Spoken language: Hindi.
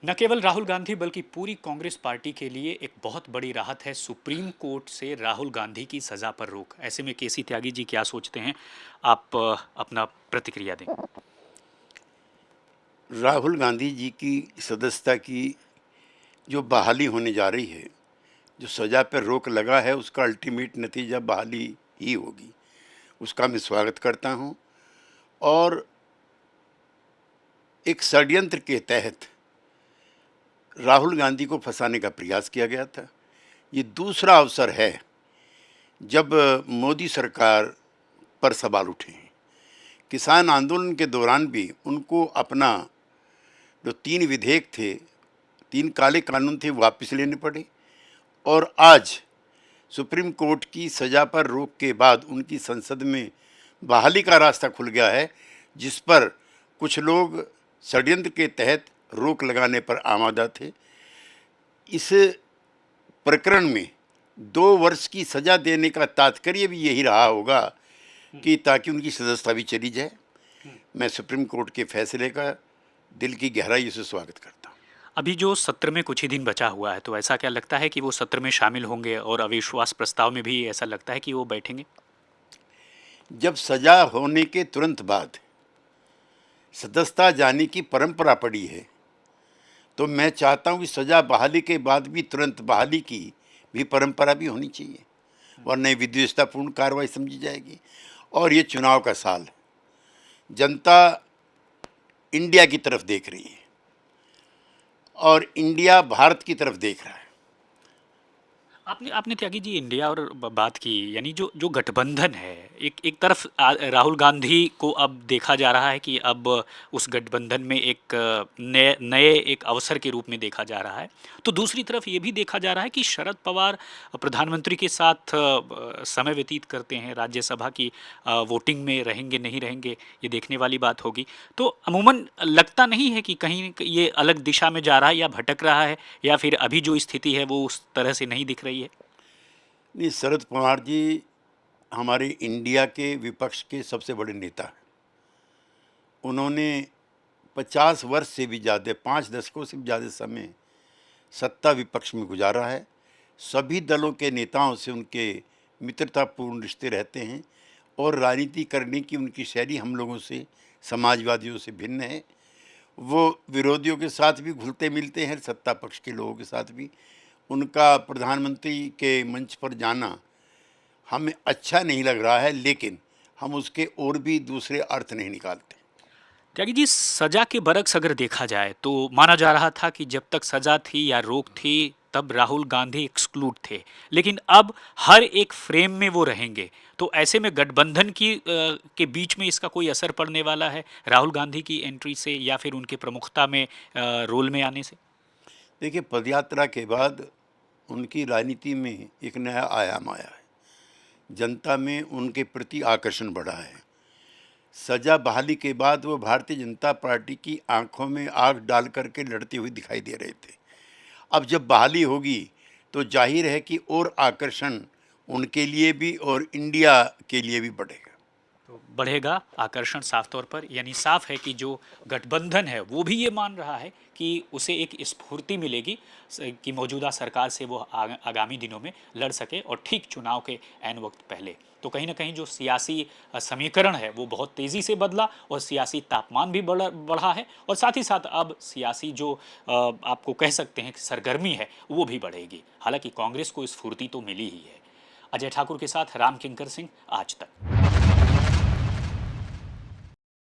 न केवल राहुल गांधी बल्कि पूरी कांग्रेस पार्टी के लिए एक बहुत बड़ी राहत है सुप्रीम कोर्ट से राहुल गांधी की सजा पर रोक। ऐसे में केसी त्यागी जी क्या सोचते हैं, आप अपना प्रतिक्रिया दें। राहुल गांधी जी की सदस्यता की जो बहाली होने जा रही है, जो सज़ा पर रोक लगा है, उसका अल्टीमेट नतीजा बहाली ही होगी। उसका मैं स्वागत करता हूं। और एक षड्यंत्र के तहत राहुल गांधी को फंसाने का प्रयास किया गया था। ये दूसरा अवसर है जब मोदी सरकार पर सवाल उठे हैं। किसान आंदोलन के दौरान भी उनको अपना जो 3 विधेयक थे, 3 काले कानून थे, वापस लेने पड़े। और आज सुप्रीम कोर्ट की सज़ा पर रोक के बाद उनकी संसद में बहाली का रास्ता खुल गया है, जिस पर कुछ लोग षड्यंत्र के तहत रोक लगाने पर आमादा थे। इस प्रकरण में 2 वर्ष की सज़ा देने का तात्पर्य भी यही रहा होगा कि ताकि उनकी सदस्यता भी चली जाए। मैं सुप्रीम कोर्ट के फैसले का दिल की गहराई से स्वागत करता हूँ। अभी जो सत्र में कुछ ही दिन बचा हुआ है, तो ऐसा क्या लगता है कि वो सत्र में शामिल होंगे और अविश्वास प्रस्ताव में भी ऐसा लगता है कि वो बैठेंगे? जब सजा होने के तुरंत बाद सदस्यता जाने की परंपरा पड़ी है, तो मैं चाहता हूं कि सजा बहाली के बाद भी तुरंत बहाली की भी परंपरा भी होनी चाहिए, वरना विद्वेषतापूर्ण कार्रवाई समझी जाएगी। और ये चुनाव का साल है, जनता इंडिया की तरफ देख रही है और इंडिया भारत की तरफ देख रहा है। आपने आपने त्यागी जी इंडिया और बात की, यानी जो जो गठबंधन है, एक एक तरफ राहुल गांधी को अब देखा जा रहा है कि अब उस गठबंधन में एक नए नए एक अवसर के रूप में देखा जा रहा है। तो दूसरी तरफ ये भी देखा जा रहा है कि शरद पवार प्रधानमंत्री के साथ समय व्यतीत करते हैं। राज्यसभा की वोटिंग में रहेंगे नहीं रहेंगे, ये देखने वाली बात होगी। तो अमूमन लगता नहीं है कि कहीं ये अलग दिशा में जा रहा है या भटक रहा है, या फिर अभी जो स्थिति है वो उस तरह से नहीं दिख रही है? नहीं, शरद पवार जी हमारे इंडिया के विपक्ष के सबसे बड़े नेता हैं। उन्होंने 50 वर्ष से भी ज़्यादा, 5 दशकों से भी ज़्यादा समय सत्ता विपक्ष में गुजारा है। सभी दलों के नेताओं से उनके मित्रतापूर्ण रिश्ते रहते हैं और राजनीति करने की उनकी शैली हम लोगों से, समाजवादियों से भिन्न है। वो विरोधियों के साथ भी घुलते मिलते हैं, सत्ता पक्ष के लोगों के साथ भी। उनका प्रधानमंत्री के मंच पर जाना हमें अच्छा नहीं लग रहा है, लेकिन हम उसके और भी दूसरे अर्थ नहीं निकालते। त्यागी जी, सजा के बरक्स अगर देखा जाए तो माना जा रहा था कि जब तक सजा थी या रोक थी तब राहुल गांधी एक्सक्लूड थे, लेकिन अब हर एक फ्रेम में वो रहेंगे। तो ऐसे में गठबंधन की के बीच में इसका कोई असर पड़ने वाला है राहुल गांधी की एंट्री से या फिर उनके प्रमुखता में रोल में आने से? देखिए, पदयात्रा के बाद उनकी राजनीति में एक नया आयाम आया है। जनता में उनके प्रति आकर्षण बढ़ा है। सजा बहाली के बाद वो भारतीय जनता पार्टी की आंखों में आग डाल करके लड़ते हुए दिखाई दे रहे थे। अब जब बहाली होगी तो जाहिर है कि और आकर्षण उनके लिए भी और इंडिया के लिए भी बढ़ेगा। तो बढ़ेगा आकर्षण साफ तौर पर, यानी साफ है कि जो गठबंधन है वो भी ये मान रहा है कि उसे एक स्फूर्ति मिलेगी कि मौजूदा सरकार से वो आगामी दिनों में लड़ सके और ठीक चुनाव के ऐन वक्त पहले। तो कहीं ना कहीं जो सियासी समीकरण है वो बहुत तेज़ी से बदला और सियासी तापमान भी बढ़ा है, और साथ ही साथ अब सियासी जो आपको कह सकते हैं कि सरगर्मी है वो भी बढ़ेगी। हालांकि कांग्रेस को स्फूर्ति तो मिली ही है। अजय ठाकुर के साथ राम किंकर सिंह, आज तक।